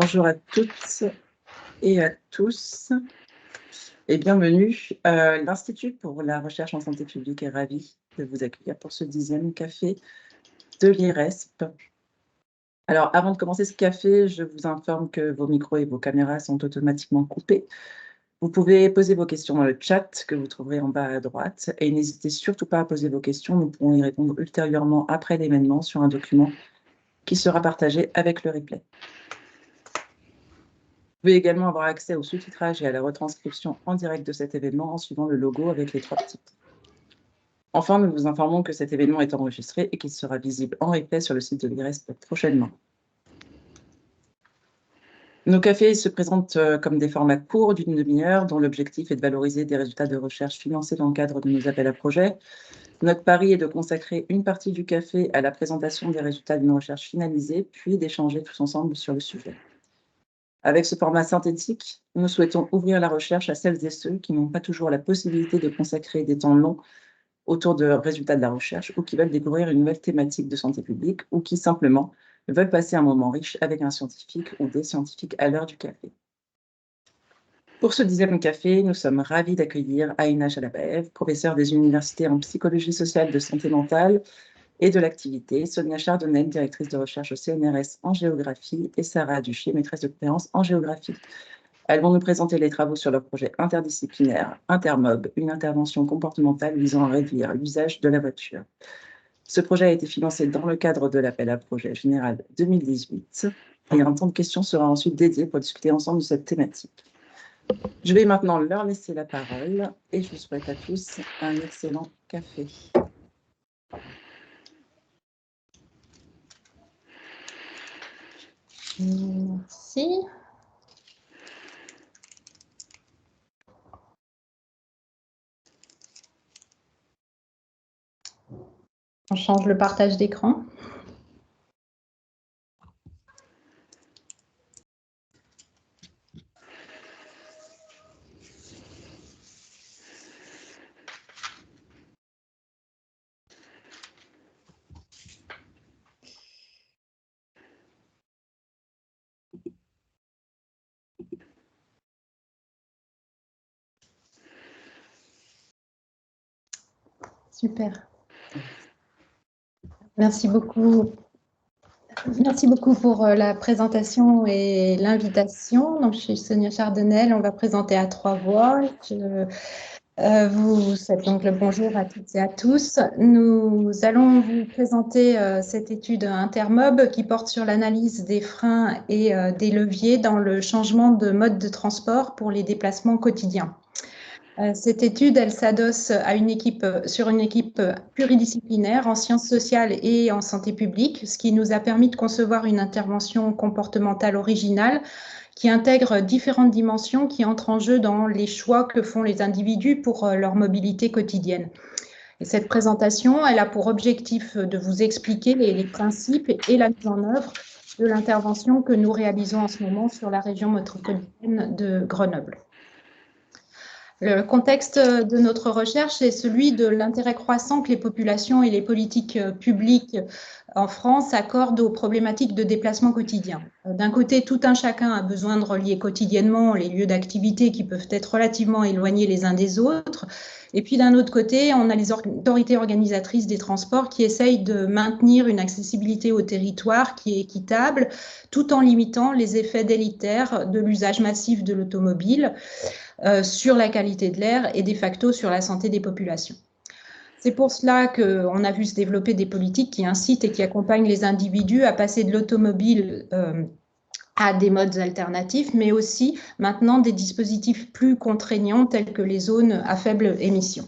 Bonjour à toutes et à tous et bienvenue. L'Institut pour la recherche en santé publique est ravi de vous accueillir pour ce 10e café de l'IRESP. Alors, avant de commencer ce café, je vous informe que vos micros et vos caméras sont automatiquement coupés. Vous pouvez poser vos questions dans le chat que vous trouverez en bas à droite et n'hésitez surtout pas à poser vos questions. Nous pourrons y répondre ultérieurement après l'événement sur un document qui sera partagé avec le replay. Vous pouvez également avoir accès au sous-titrage et à la retranscription en direct de cet événement en suivant le logo avec les 3 petits points. Enfin, nous vous informons que cet événement est enregistré et qu'il sera visible en replay sur le site de l'IRESP prochainement. Nos cafés se présentent comme des formats courts d'une demi-heure dont l'objectif est de valoriser des résultats de recherche financés dans le cadre de nos appels à projets. Notre pari est de consacrer une partie du café à la présentation des résultats d'une recherche finalisée, puis d'échanger tous ensemble sur le sujet. Avec ce format synthétique, nous souhaitons ouvrir la recherche à celles et ceux qui n'ont pas toujours la possibilité de consacrer des temps longs autour de résultats de la recherche ou qui veulent découvrir une nouvelle thématique de santé publique ou qui simplement veulent passer un moment riche avec un scientifique ou des scientifiques à l'heure du café. Pour ce 10e café, nous sommes ravis d'accueillir Aïna Chalabaev, professeure des universités en psychologie sociale de santé mentale et de l'activité, Sonia Chardonnel, directrice de recherche au CNRS en géographie, et Sarah Duchier, maîtresse de conférence en géographie. Elles vont nous présenter les travaux sur leur projet interdisciplinaire Intermob, une intervention comportementale visant à réduire l'usage de la voiture. Ce projet a été financé dans le cadre de l'appel à projet général 2018 et un temps de questions sera ensuite dédié pour discuter ensemble de cette thématique. Je vais maintenant leur laisser la parole et je vous souhaite à tous un excellent café. Merci. On change le partage d'écran. Super. Merci beaucoup. Merci beaucoup pour la présentation et l'invitation. Donc, je suis Sonia Chardonnel. On va présenter à 3 voix. Vous souhaite donc le bonjour à toutes et à tous. Nous allons vous présenter cette étude Intermob qui porte sur l'analyse des freins et des leviers dans le changement de mode de transport pour les déplacements quotidiens. Cette étude, elle s'adosse sur une équipe pluridisciplinaire en sciences sociales et en santé publique, ce qui nous a permis de concevoir une intervention comportementale originale qui intègre différentes dimensions qui entrent en jeu dans les choix que font les individus pour leur mobilité quotidienne. Et cette présentation, elle a pour objectif de vous expliquer les principes et la mise en œuvre de l'intervention que nous réalisons en ce moment sur la région métropolitaine de Grenoble. Le contexte de notre recherche est celui de l'intérêt croissant que les populations et les politiques publiques en France accordent aux problématiques de déplacement quotidien. D'un côté, tout un chacun a besoin de relier quotidiennement les lieux d'activité qui peuvent être relativement éloignés les uns des autres. Et puis d'un autre côté, on a les autorités organisatrices des transports qui essayent de maintenir une accessibilité au territoire qui est équitable, tout en limitant les effets délétères de l'usage massif de l'automobile sur la qualité de l'air et de facto sur la santé des populations. C'est pour cela qu'on a vu se développer des politiques qui incitent et qui accompagnent les individus à passer de l'automobile à des modes alternatifs, mais aussi maintenant des dispositifs plus contraignants tels que les zones à faible émission.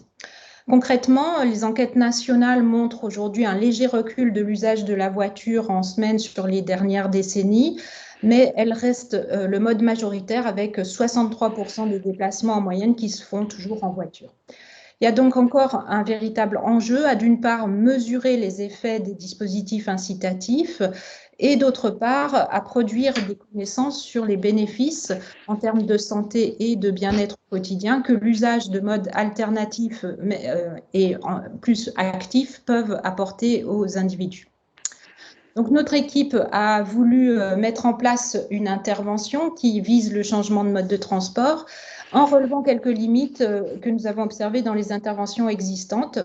Concrètement, les enquêtes nationales montrent aujourd'hui un léger recul de l'usage de la voiture en semaine sur les dernières décennies, mais elle reste le mode majoritaire avec 63% des déplacements en moyenne qui se font toujours en voiture. Il y a donc encore un véritable enjeu à d'une part mesurer les effets des dispositifs incitatifs et d'autre part à produire des connaissances sur les bénéfices en termes de santé et de bien-être quotidien que l'usage de modes alternatifs et plus actifs peuvent apporter aux individus. Donc, notre équipe a voulu mettre en place une intervention qui vise le changement de mode de transport en relevant quelques limites que nous avons observées dans les interventions existantes.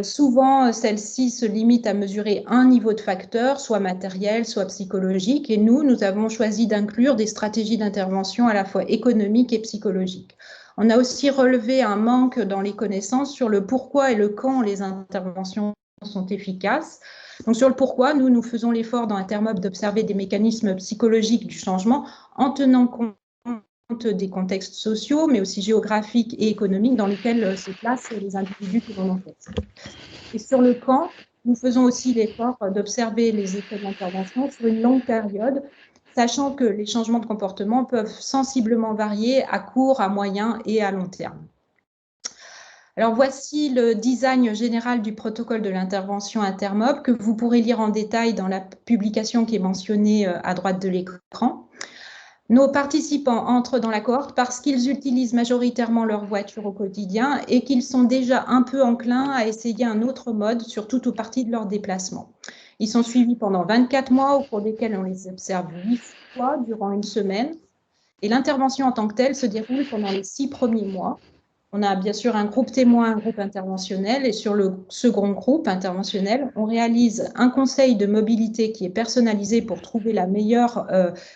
Souvent, celles-ci se limitent à mesurer un niveau de facteur, soit matériel, soit psychologique. Et nous avons choisi d'inclure des stratégies d'intervention à la fois économiques et psychologiques. On a aussi relevé un manque dans les connaissances sur le pourquoi et le quand les interventions sont efficaces. Donc, sur le pourquoi, nous faisons l'effort dans Intermob d'observer des mécanismes psychologiques du changement en tenant compte des contextes sociaux, mais aussi géographiques et économiques dans lesquels se placent les individus que l'on enquête. Et sur le camp, nous faisons aussi l'effort d'observer les effets de l'intervention sur une longue période, sachant que les changements de comportement peuvent sensiblement varier à court, à moyen et à long terme. Alors voici le design général du protocole de l'intervention Intermob que vous pourrez lire en détail dans la publication qui est mentionnée à droite de l'écran. Nos participants entrent dans la cohorte parce qu'ils utilisent majoritairement leur voiture au quotidien et qu'ils sont déjà un peu enclins à essayer un autre mode sur toute ou partie de leur déplacement. Ils sont suivis pendant 24 mois au cours desquels on les observe 8 fois durant une semaine. Et l'intervention en tant que telle se déroule pendant les 6 premiers mois. On a bien sûr un groupe témoin, un groupe interventionnel, et sur le second groupe interventionnel, on réalise un conseil de mobilité qui est personnalisé pour trouver la meilleure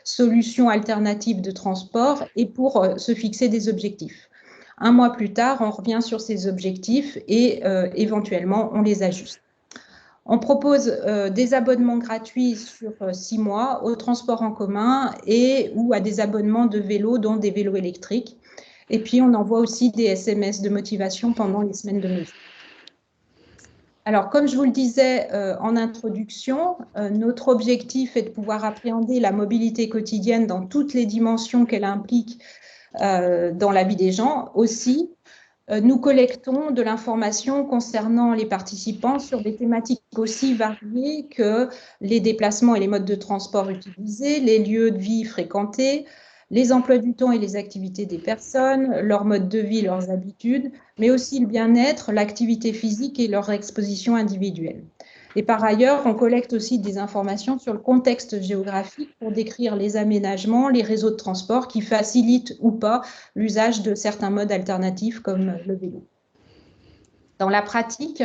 solution alternative de transport et pour se fixer des objectifs. Un mois plus tard, on revient sur ces objectifs et éventuellement, on les ajuste. On propose des abonnements gratuits sur 6 mois au transport en commun et ou à des abonnements de vélos, dont des vélos électriques. Et puis, on envoie aussi des SMS de motivation pendant les semaines de mesure. Alors, comme je vous le disais en introduction, notre objectif est de pouvoir appréhender la mobilité quotidienne dans toutes les dimensions qu'elle implique dans la vie des gens. Aussi, nous collectons de l'information concernant les participants sur des thématiques aussi variées que les déplacements et les modes de transport utilisés, les lieux de vie fréquentés, les emplois du temps et les activités des personnes, leur mode de vie, leurs habitudes, mais aussi le bien-être, l'activité physique et leur exposition individuelle. Et par ailleurs, on collecte aussi des informations sur le contexte géographique pour décrire les aménagements, les réseaux de transport qui facilitent ou pas l'usage de certains modes alternatifs comme le vélo. Dans la pratique,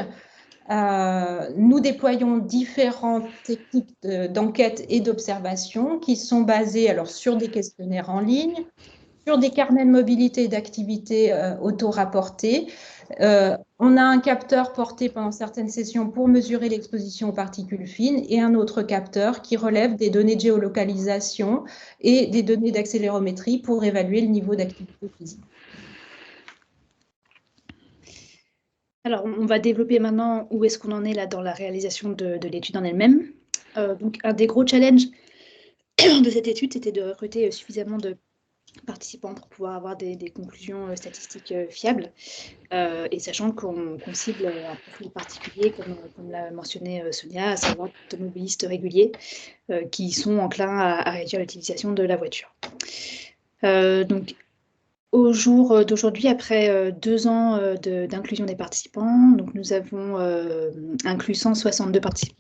nous déployons différentes techniques d'enquête et d'observation qui sont basées alors, sur des questionnaires en ligne, sur des carnets de mobilité et d'activités auto-rapportés. On a un capteur porté pendant certaines sessions pour mesurer l'exposition aux particules fines et un autre capteur qui relève des données de géolocalisation et des données d'accélérométrie pour évaluer le niveau d'activité physique. Alors, on va développer maintenant où est-ce qu'on en est là dans la réalisation de l'étude en elle-même. Donc, un des gros challenges de cette étude, c'était de recruter suffisamment de participants pour pouvoir avoir des conclusions statistiques fiables, et sachant qu'on cible un profil particulier, comme l'a mentionné Sonia, à savoir d'automobilistes réguliers qui sont enclins à réduire l'utilisation de la voiture. Donc, au jour d'aujourd'hui, après 2 ans d'inclusion des participants, donc nous avons inclus 162 participants.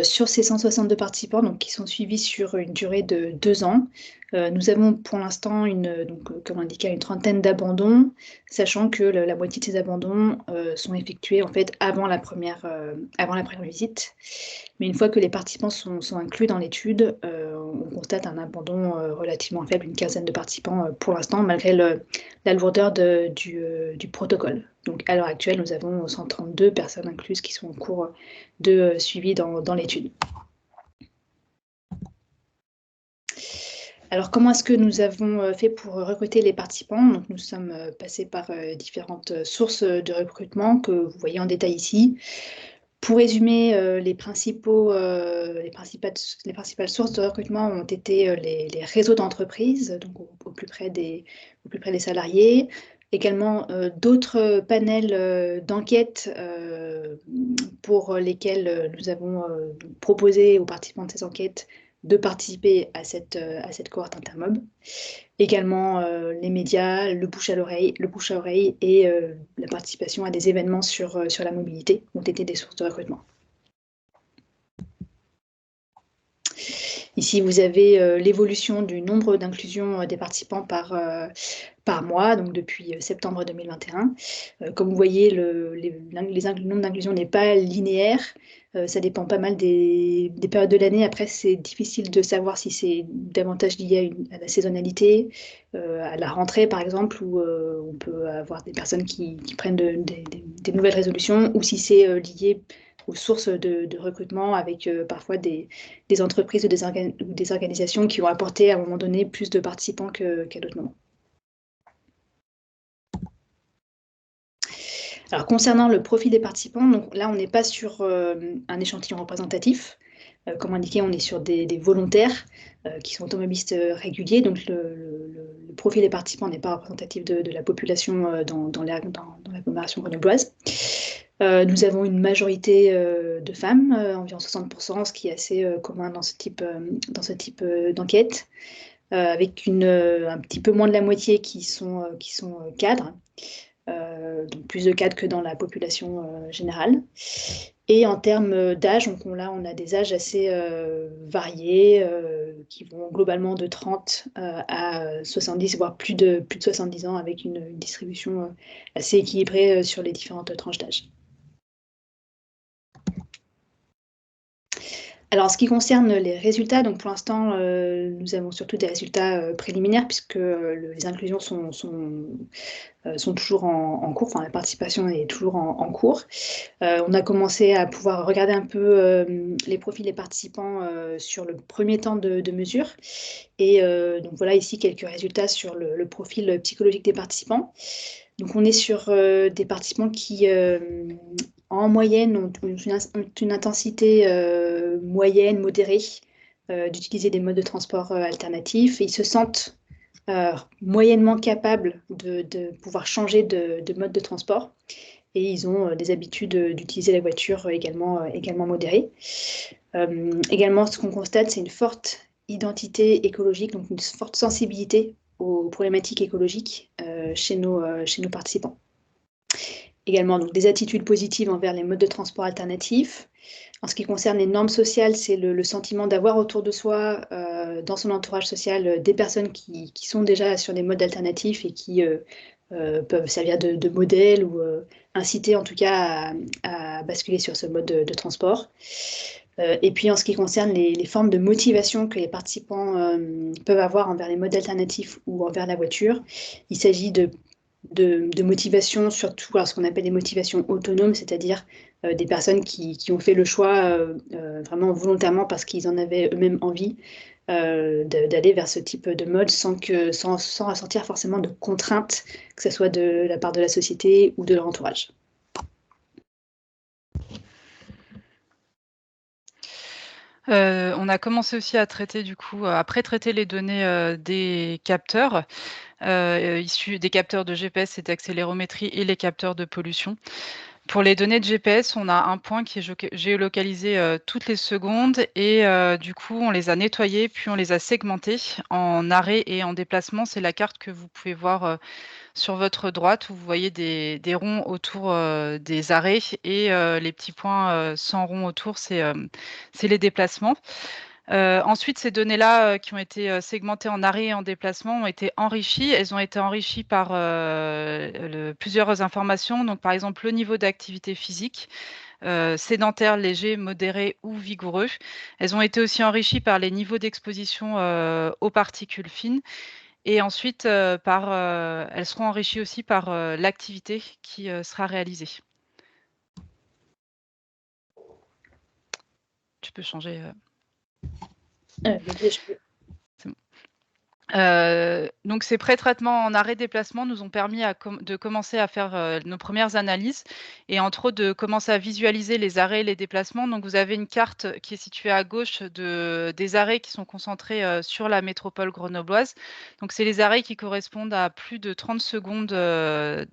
Sur ces 162 participants donc, qui sont suivis sur une durée de 2 ans, nous avons pour l'instant, comme indiqué, une trentaine d'abandons, sachant que la moitié de ces abandons sont effectués en fait avant la première visite. Mais une fois que les participants sont inclus dans l'étude, on constate un abandon relativement faible, une quinzaine de participants pour l'instant, malgré la lourdeur du protocole. Donc à l'heure actuelle, nous avons 132 personnes incluses qui sont en cours de suivi dans l'étude. Alors, comment est-ce que nous avons fait pour recruter les participants? Donc, nous sommes passés par différentes sources de recrutement que vous voyez en détail ici. Pour résumer, les principales sources de recrutement ont été les réseaux d'entreprises, donc au plus près des salariés. Également, d'autres panels d'enquête pour lesquels nous avons proposé aux participants de ces enquêtes de participer à cette cohorte Intermob. Également, les médias, le bouche à oreille et la participation à des événements sur la mobilité ont été des sources de recrutement. Ici, vous avez l'évolution du nombre d'inclusions des participants par mois, donc depuis septembre 2021. Comme vous voyez, le nombre d'inclusions n'est pas linéaire. Ça dépend pas mal des périodes de l'année. Après, c'est difficile de savoir si c'est davantage lié à la saisonnalité, à la rentrée par exemple, où on peut avoir des personnes qui prennent des nouvelles résolutions, ou si c'est lié aux sources de recrutement avec parfois des entreprises ou des organisations qui ont apporté à un moment donné plus de participants qu'à d'autres moments. Alors, concernant le profil des participants, donc là, on n'est pas sur un échantillon représentatif. Comme indiqué, on est sur des volontaires qui sont automobilistes réguliers. Donc, le profil des participants n'est pas représentatif de la population dans l'agglomération grenobloise. Nous avons une majorité de femmes, environ 60%, ce qui est assez commun dans ce type d'enquête, avec un petit peu moins de la moitié qui sont cadres. Donc plus de cadres que dans la population générale. Et en termes d'âge, donc là, on a des âges assez variés, qui vont globalement de 30 à 70, voire plus de 70 ans, avec une distribution assez équilibrée sur les différentes tranches d'âge. Alors, en ce qui concerne les résultats, donc pour l'instant, nous avons surtout des résultats préliminaires, puisque les inclusions sont toujours en cours, enfin la participation est toujours en cours. On a commencé à pouvoir regarder un peu les profils des participants sur le premier temps de mesure. Et donc voilà ici quelques résultats sur le profil psychologique des participants. Donc on est sur des participants qui, en moyenne, ont une intensité moyenne, modérée, d'utiliser des modes de transport alternatifs. Et ils se sentent moyennement capables de pouvoir changer de mode de transport. Et ils ont des habitudes d'utiliser la voiture également modérées. Également, ce qu'on constate, c'est une forte identité écologique, donc une forte sensibilité aux problématiques écologiques chez nos participants. Également, donc, des attitudes positives envers les modes de transport alternatifs. En ce qui concerne les normes sociales, c'est le sentiment d'avoir autour de soi, dans son entourage social, des personnes qui sont déjà sur des modes alternatifs et qui peuvent servir de modèle ou inciter en tout cas à basculer sur ce mode de transport. Et puis en ce qui concerne les formes de motivation que les participants peuvent avoir envers les modes alternatifs ou envers la voiture, il s'agit de motivation, surtout ce qu'on appelle des motivations autonomes, c'est-à-dire des personnes qui ont fait le choix vraiment volontairement parce qu'ils en avaient eux-mêmes envie d'aller vers ce type de mode sans ressentir forcément de contraintes, que ce soit de la part de la société ou de leur entourage. On a commencé aussi à traiter, du coup, à pré-traiter les données des capteurs issus des capteurs de GPS et d'accélérométrie et les capteurs de pollution. Pour les données de GPS, on a un point qui est géolocalisé toutes les secondes et du coup, on les a nettoyés, puis on les a segmentés en arrêt et en déplacement. C'est la carte que vous pouvez voir sur votre droite où vous voyez des ronds autour des arrêts et les petits points sans rond autour, c'est les déplacements. Ensuite, ces données-là qui ont été segmentées en arrêt et en déplacement ont été enrichies. Elles ont été enrichies par plusieurs informations. Donc, par exemple, le niveau d'activité physique, sédentaire, léger, modéré ou vigoureux. Elles ont été aussi enrichies par les niveaux d'exposition aux particules fines. Et ensuite, elles seront enrichies aussi par l'activité qui sera réalisée. Tu peux changer. C'est bon. Donc ces pré-traitements en arrêt-déplacement nous ont permis de commencer à faire nos premières analyses et entre autres de commencer à visualiser les arrêts et les déplacements. Donc vous avez une carte qui est située à gauche des arrêts qui sont concentrés sur la métropole grenobloise. Donc c'est les arrêts qui correspondent à plus de 30 secondes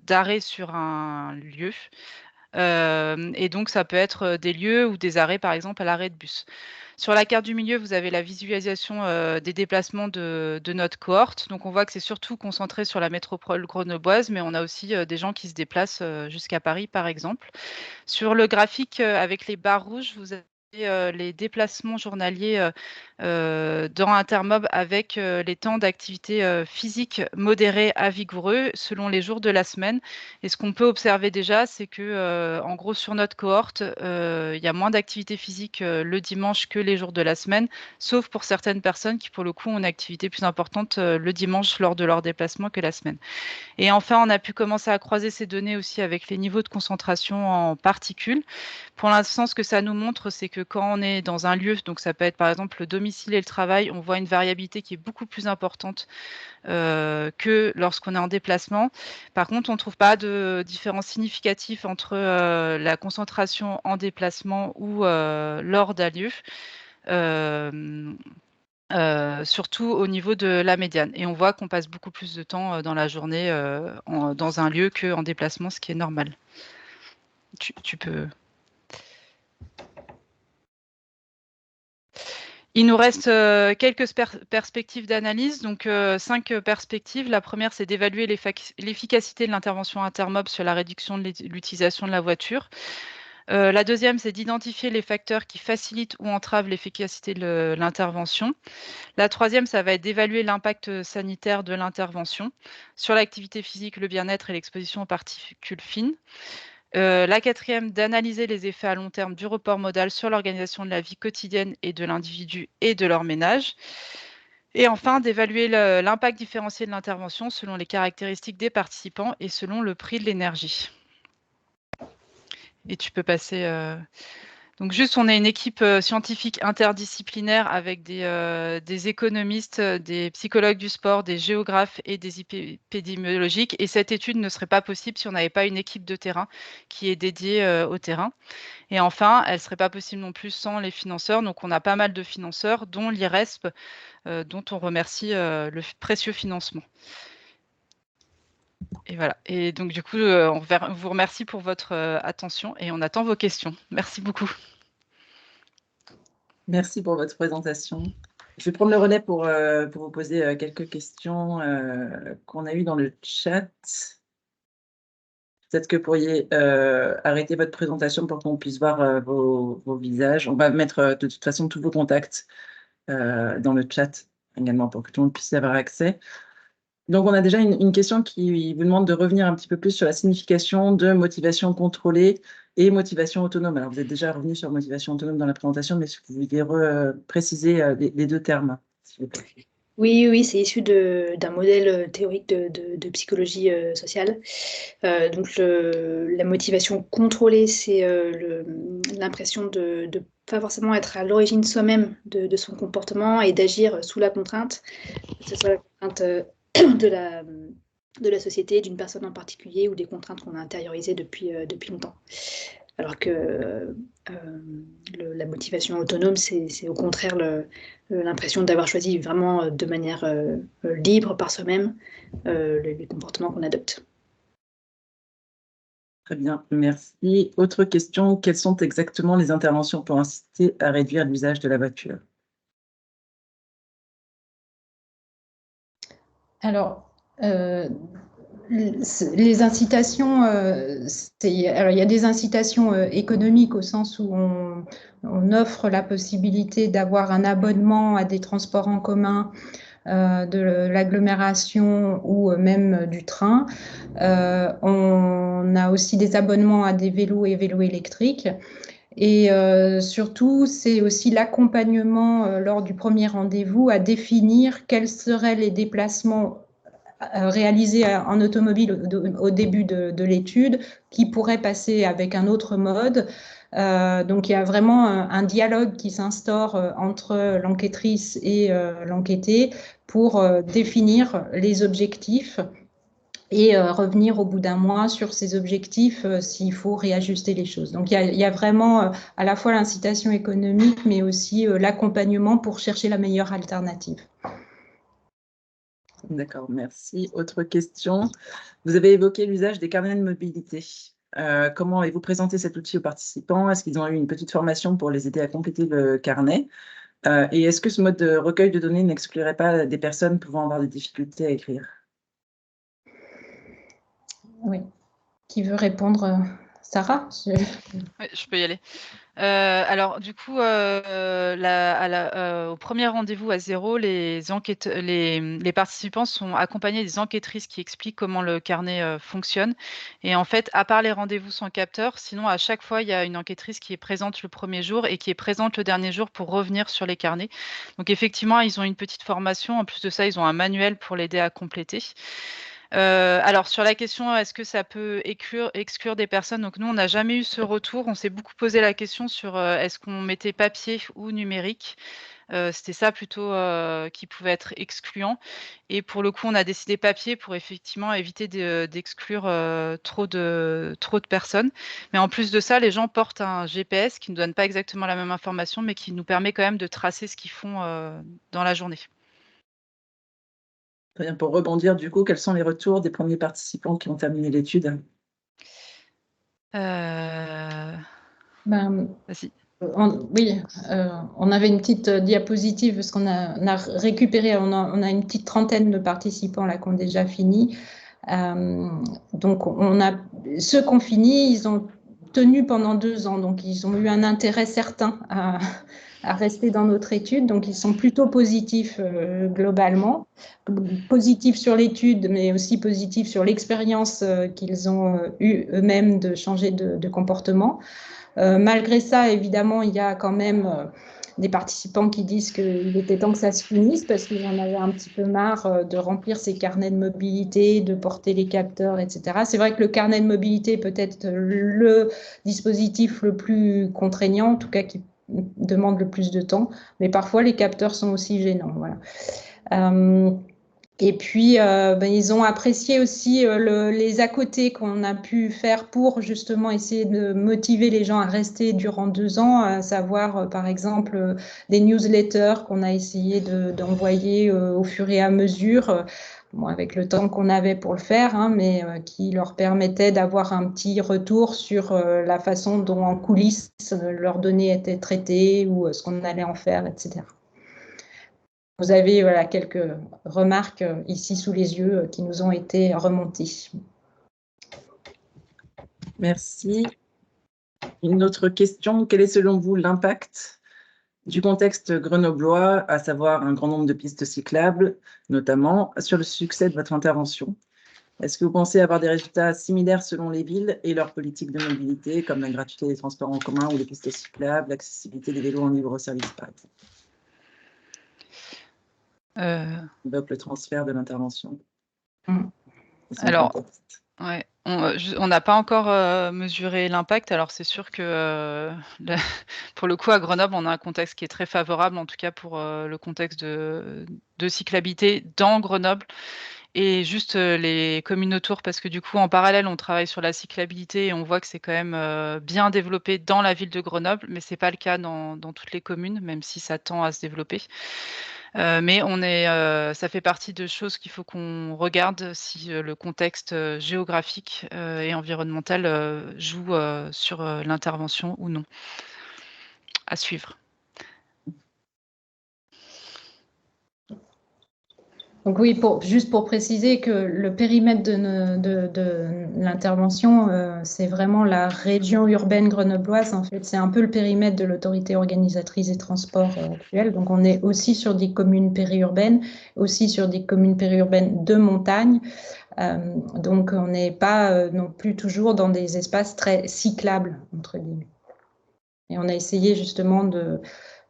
d'arrêt sur un lieu. Et donc ça peut être des lieux ou des arrêts, par exemple à l'arrêt de bus. Sur la carte du milieu, vous avez la visualisation des déplacements de notre cohorte. Donc, on voit que c'est surtout concentré sur la métropole grenobloise, mais on a aussi des gens qui se déplacent jusqu'à Paris, par exemple. Sur le graphique avec les barres rouges, vous avez les déplacements journaliers dans Intermob avec les temps d'activité physique modérés à vigoureux selon les jours de la semaine. Et ce qu'on peut observer déjà, c'est que, en gros, sur notre cohorte, il y a moins d'activité physique le dimanche que les jours de la semaine, sauf pour certaines personnes qui, pour le coup, ont une activité plus importante le dimanche lors de leur déplacement que la semaine. Et enfin, on a pu commencer à croiser ces données aussi avec les niveaux de concentration en particules. Pour l'instant, ce que ça nous montre, c'est que quand on est dans un lieu, donc ça peut être par exemple le domicile et le travail, on voit une variabilité qui est beaucoup plus importante que lorsqu'on est en déplacement. Par contre, on ne trouve pas de différence significative entre la concentration en déplacement ou lors d'un lieu. Surtout au niveau de la médiane. Et on voit qu'on passe beaucoup plus de temps dans la journée dans un lieu qu'en déplacement, ce qui est normal. Tu peux... Il nous reste quelques perspectives d'analyse, donc 5 perspectives. La première, c'est d'évaluer l'efficacité de l'intervention Intermob sur la réduction de l'utilisation de la voiture. La deuxième, c'est d'identifier les facteurs qui facilitent ou entravent l'efficacité de l'intervention. La troisième, ça va être d'évaluer l'impact sanitaire de l'intervention sur l'activité physique, le bien-être et l'exposition aux particules fines. La quatrième, d'analyser les effets à long terme du report modal sur l'organisation de la vie quotidienne et de l'individu et de leur ménage. Et enfin, d'évaluer l'impact différencié de l'intervention selon les caractéristiques des participants et selon le prix de l'énergie. Et tu peux passer... Donc juste, on est une équipe scientifique interdisciplinaire avec des économistes, des psychologues du sport, des géographes et des épidémiologiques. Et cette étude ne serait pas possible si on n'avait pas une équipe de terrain qui est dédiée au terrain. Et enfin, elle ne serait pas possible non plus sans les financeurs. Donc on a pas mal de financeurs, dont l'IRESP, dont on remercie le précieux financement. Et voilà. Et donc du coup, on vous remercie pour votre attention et on attend vos questions. Merci beaucoup. Merci pour votre présentation. Je vais prendre le relais pour vous poser quelques questions qu'on a eues dans le chat. Peut-être que vous pourriez arrêter votre présentation pour qu'on puisse voir vos visages. On va mettre de toute façon tous vos contacts dans le chat également pour que tout le monde puisse y avoir accès. Donc, on a déjà une question qui vous demande de revenir un petit peu plus sur la signification de motivation contrôlée et motivation autonome. Alors, vous êtes déjà revenu sur motivation autonome dans la présentation, mais si vous pouviez préciser les deux termes, s'il vous plaît. Oui, c'est issu d'un modèle théorique de psychologie sociale. Donc, la motivation contrôlée, c'est l'impression de ne pas forcément être à l'origine soi-même de son comportement et d'agir sous la contrainte, que ce soit la contrainte de la société, d'une personne en particulier ou des contraintes qu'on a intériorisées depuis longtemps. Alors que la motivation autonome, c'est au contraire l'impression d'avoir choisi vraiment de manière libre par soi-même les comportements qu'on adopte. Très bien, merci. Autre question, quelles sont exactement les interventions pour inciter à réduire l'usage de la voiture? Alors, les incitations, alors il y a des incitations économiques au sens où on offre la possibilité d'avoir un abonnement à des transports en commun, de l'agglomération ou même du train. On a aussi des abonnements à des vélos et vélos électriques. Et surtout, c'est aussi l'accompagnement lors du premier rendez-vous à définir quels seraient les déplacements réalisés en automobile au début de l'étude qui pourraient passer avec un autre mode. Donc, il y a vraiment un dialogue qui s'instaure entre l'enquêtrice et l'enquêté pour définir les objectifs et revenir au bout d'un mois sur ces objectifs s'il faut réajuster les choses. Donc, il y a vraiment à la fois l'incitation économique, mais aussi l'accompagnement pour chercher la meilleure alternative. D'accord, merci. Autre question. Vous avez évoqué l'usage des carnets de mobilité. Comment avez-vous présenté cet outil aux participants? Est-ce qu'ils ont eu une petite formation pour les aider à compléter le carnet? Et est-ce que ce mode de recueil de données n'exclurait pas des personnes pouvant avoir des difficultés à écrire? Oui. Qui veut répondre Sarah, Oui, je peux y aller. Alors, du coup, au premier rendez-vous à 0, les participants sont accompagnés des enquêtrices qui expliquent comment le carnet fonctionne. Et en fait, à part les rendez-vous sans capteur, sinon, à chaque fois, il y a une enquêtrice qui est présente le premier jour et qui est présente le dernier jour pour revenir sur les carnets. Donc, effectivement, ils ont une petite formation. En plus de ça, ils ont un manuel pour l'aider à compléter. Alors sur la question, est-ce que ça peut exclure des personnes? Donc nous, on n'a jamais eu ce retour. On s'est beaucoup posé la question sur, est-ce qu'on mettait papier ou numérique? C'était ça plutôt, qui pouvait être excluant et pour le coup, on a décidé papier pour effectivement éviter d'exclure, trop de personnes. Mais en plus de ça, les gens portent un GPS qui ne donne pas exactement la même information, mais qui nous permet quand même de tracer ce qu'ils font, dans la journée. Très bien. Pour rebondir, du coup, quels sont les retours des premiers participants qui ont terminé l'étude? Vas-y. Oui, on avait une petite diapositive parce qu'on a récupéré, on a une petite trentaine de participants là qui ont déjà fini. Donc, ceux qui ont fini, ils ont tenu pendant 2 ans, donc ils ont eu un intérêt certain à rester dans notre étude, donc ils sont plutôt positifs globalement, positifs sur l'étude, mais aussi positifs sur l'expérience qu'ils ont eue eux-mêmes de changer de comportement. Malgré ça, évidemment, il y a quand même des participants qui disent qu'il était temps que ça se finisse parce qu'ils en avaient un petit peu marre de remplir ces carnets de mobilité, de porter les capteurs, etc. C'est vrai que le carnet de mobilité est peut-être le dispositif le plus contraignant, en tout cas qui demande le plus de temps, mais parfois les capteurs sont aussi gênants. Voilà. Et puis, ils ont apprécié aussi les à côté qu'on a pu faire pour justement essayer de motiver les gens à rester durant 2 ans, à savoir, par exemple, des newsletters qu'on a essayé d'envoyer au fur et à mesure, avec le temps qu'on avait pour le faire, hein, mais qui leur permettait d'avoir un petit retour sur la façon dont en coulisses leurs données étaient traitées ou ce qu'on allait en faire, etc. Vous avez quelques remarques ici sous les yeux qui nous ont été remontées. Merci. Une autre question, quel est selon vous l'impact du contexte grenoblois, à savoir un grand nombre de pistes cyclables, notamment, sur le succès de votre intervention? Est-ce que vous pensez avoir des résultats similaires selon les villes et leurs politiques de mobilité, comme la gratuité des transports en commun ou les pistes cyclables, l'accessibilité des vélos en libre service, par exemple? Donc, le transfert de l'intervention. Alors, ouais, on n'a pas encore mesuré l'impact. Alors, c'est sûr que pour le coup, à Grenoble, on a un contexte qui est très favorable, en tout cas pour le contexte de cyclabilité dans Grenoble et juste les communes autour, parce que du coup, en parallèle, on travaille sur la cyclabilité et on voit que c'est quand même bien développé dans la ville de Grenoble, mais c'est pas le cas dans toutes les communes, même si ça tend à se développer. Mais ça fait partie de choses qu'il faut qu'on regarde si le contexte géographique et environnemental joue sur l'intervention ou non. À suivre. Donc oui, juste pour préciser que le périmètre de l'intervention, c'est vraiment la région urbaine grenobloise. En fait, c'est un peu le périmètre de l'autorité organisatrice des transports actuelle. Donc on est aussi sur des communes périurbaines, aussi sur des communes périurbaines de montagne. Donc on n'est pas non plus toujours dans des espaces très cyclables, entre guillemets. Et on a essayé justement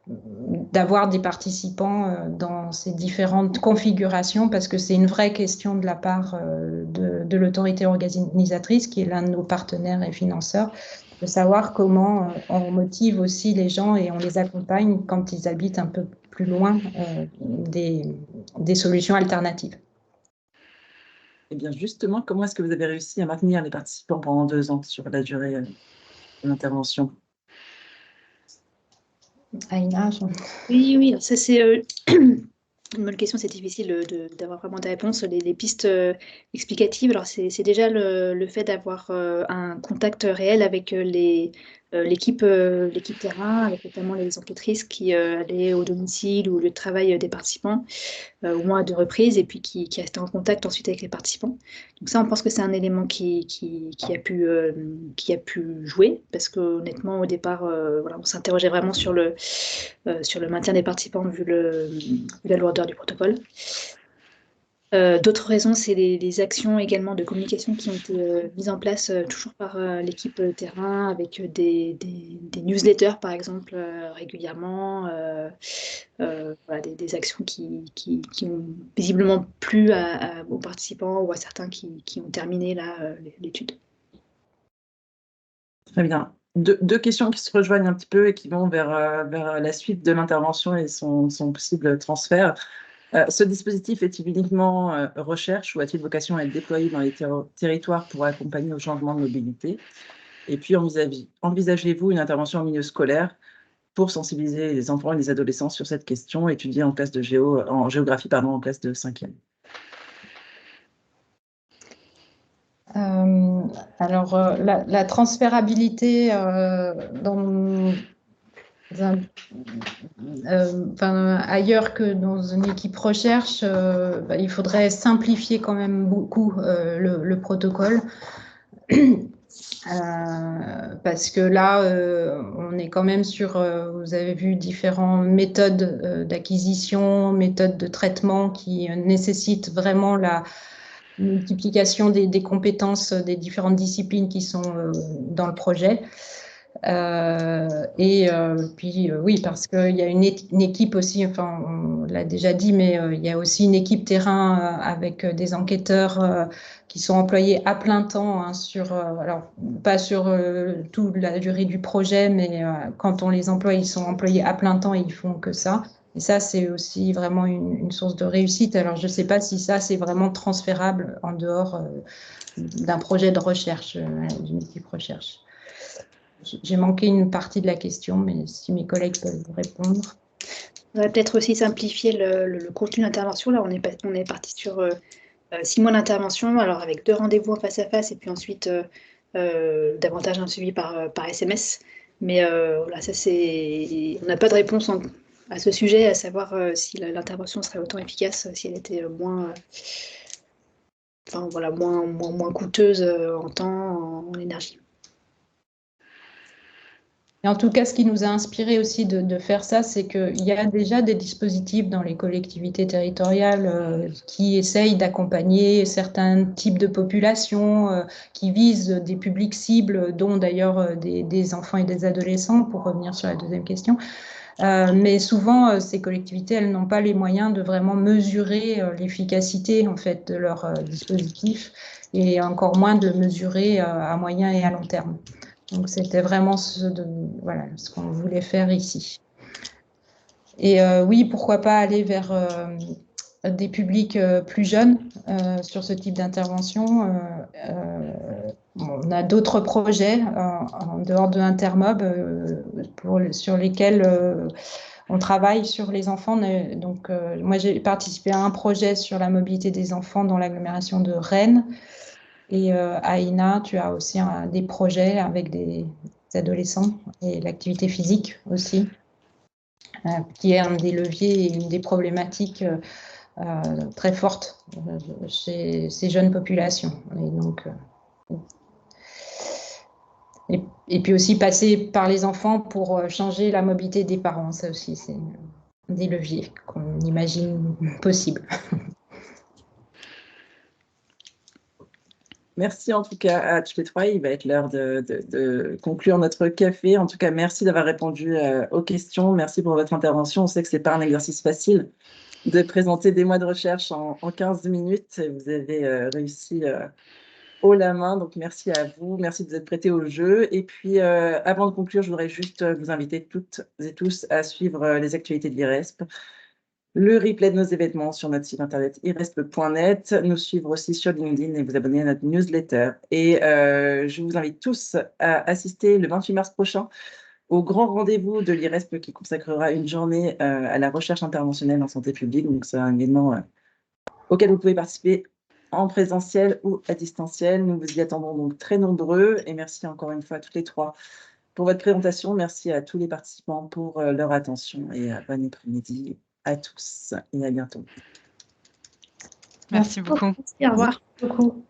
d'avoir des participants dans ces différentes configurations parce que c'est une vraie question de la part de l'autorité organisatrice qui est l'un de nos partenaires et financeurs, de savoir comment on motive aussi les gens et on les accompagne quand ils habitent un peu plus loin des solutions alternatives. Eh bien, justement, comment est-ce que vous avez réussi à maintenir les participants pendant 2 ans sur la durée de l'intervention? Aïna, Oui, ça c'est une bonne question, c'est difficile d'avoir vraiment des réponses. Les pistes explicatives, alors c'est déjà le fait d'avoir un contact réel avec les l'équipe terrain, avec notamment les enquêtrices qui allaient au domicile ou au lieu de travail des participants, au moins à 2 reprises, et puis qui restaient en contact ensuite avec les participants. Donc ça, on pense que c'est un élément qui a pu jouer, parce que honnêtement, au départ, voilà, on s'interrogeait vraiment sur le maintien des participants vu la lourdeur du protocole. D'autres raisons, c'est les actions également de communication qui ont été mises en place toujours par l'équipe terrain, avec des newsletters, par exemple, régulièrement. Voilà, des actions qui ont visiblement plu aux participants ou à certains qui ont terminé l'étude. Très bien. Deux questions qui se rejoignent un petit peu et qui vont vers la suite de l'intervention et son possible transfert. Ce dispositif est-il uniquement recherche ou a-t-il vocation à être déployé dans les territoires pour accompagner au changement de mobilité? Et puis, envisagez-vous une intervention en milieu scolaire pour sensibiliser les enfants et les adolescents sur cette question étudiée en classe de géographie, en classe de 5e? Alors, la transférabilité ailleurs que dans une équipe recherche, il faudrait simplifier quand même beaucoup le protocole. Parce que là, on est quand même sur, vous avez vu, différentes méthodes d'acquisition, méthodes de traitement qui nécessitent vraiment la multiplication des compétences des différentes disciplines qui sont dans le projet. Oui, parce qu'il y a une équipe aussi, enfin, on l'a déjà dit, mais il y a aussi une équipe terrain avec des enquêteurs qui sont employés à plein temps, hein, alors pas sur toute la durée du projet, mais quand on les emploie, ils sont employés à plein temps et ils font que ça. Et ça, c'est aussi vraiment une source de réussite. Alors, je ne sais pas si ça, c'est vraiment transférable en dehors d'un projet de recherche, d'une équipe recherche. J'ai manqué une partie de la question, mais si mes collègues peuvent vous répondre. On va peut-être aussi simplifier le contenu d'intervention. Là, on est parti sur 6 mois d'intervention, alors avec 2 rendez-vous en face à face et puis ensuite davantage un suivi par SMS. Mais voilà, on n'a pas de réponse à ce sujet, à savoir si l'intervention serait autant efficace si elle était moins coûteuse en temps, en énergie. Et en tout cas, ce qui nous a inspiré aussi de faire ça, c'est qu'il y a déjà des dispositifs dans les collectivités territoriales qui essayent d'accompagner certains types de populations, qui visent des publics cibles, dont d'ailleurs des enfants et des adolescents, pour revenir sur la deuxième question. Mais souvent, ces collectivités, elles n'ont pas les moyens de vraiment mesurer l'efficacité en fait, de leur dispositif et encore moins de le mesurer à moyen et à long terme. Donc, c'était vraiment ce qu'on voulait faire ici. Et oui, pourquoi pas aller vers des publics plus jeunes sur ce type d'intervention. On a d'autres projets en dehors de Intermob sur lesquels on travaille sur les enfants. Donc, moi, j'ai participé à un projet sur la mobilité des enfants dans l'agglomération de Rennes. Et à INA, tu as aussi des projets avec des adolescents et l'activité physique aussi, qui est un des leviers et une des problématiques très fortes chez ces jeunes populations. Et donc, et puis aussi passer par les enfants pour changer la mobilité des parents, ça aussi, c'est des leviers qu'on imagine possibles. Merci en tout cas à tous les trois. Il va être l'heure de conclure notre café. En tout cas, merci d'avoir répondu aux questions. Merci pour votre intervention. On sait que ce n'est pas un exercice facile de présenter des mois de recherche en 15 minutes. Vous avez réussi haut la main, donc merci à vous. Merci de vous être prêtés au jeu. Et puis, avant de conclure, je voudrais juste vous inviter toutes et tous à suivre les actualités de l'IRESP, le replay de nos événements sur notre site internet iresp.net, nous suivre aussi sur LinkedIn et vous abonner à notre newsletter. Et je vous invite tous à assister le 28 mars prochain au grand rendez-vous de l'IRESP qui consacrera une journée à la recherche interventionnelle en santé publique. Donc, c'est un événement auquel vous pouvez participer en présentiel ou à distanciel. Nous vous y attendons donc très nombreux. Et merci encore une fois à toutes les trois pour votre présentation. Merci à tous les participants pour leur attention et bon après-midi à tous et à bientôt. Merci beaucoup. Merci, au revoir. Beaucoup.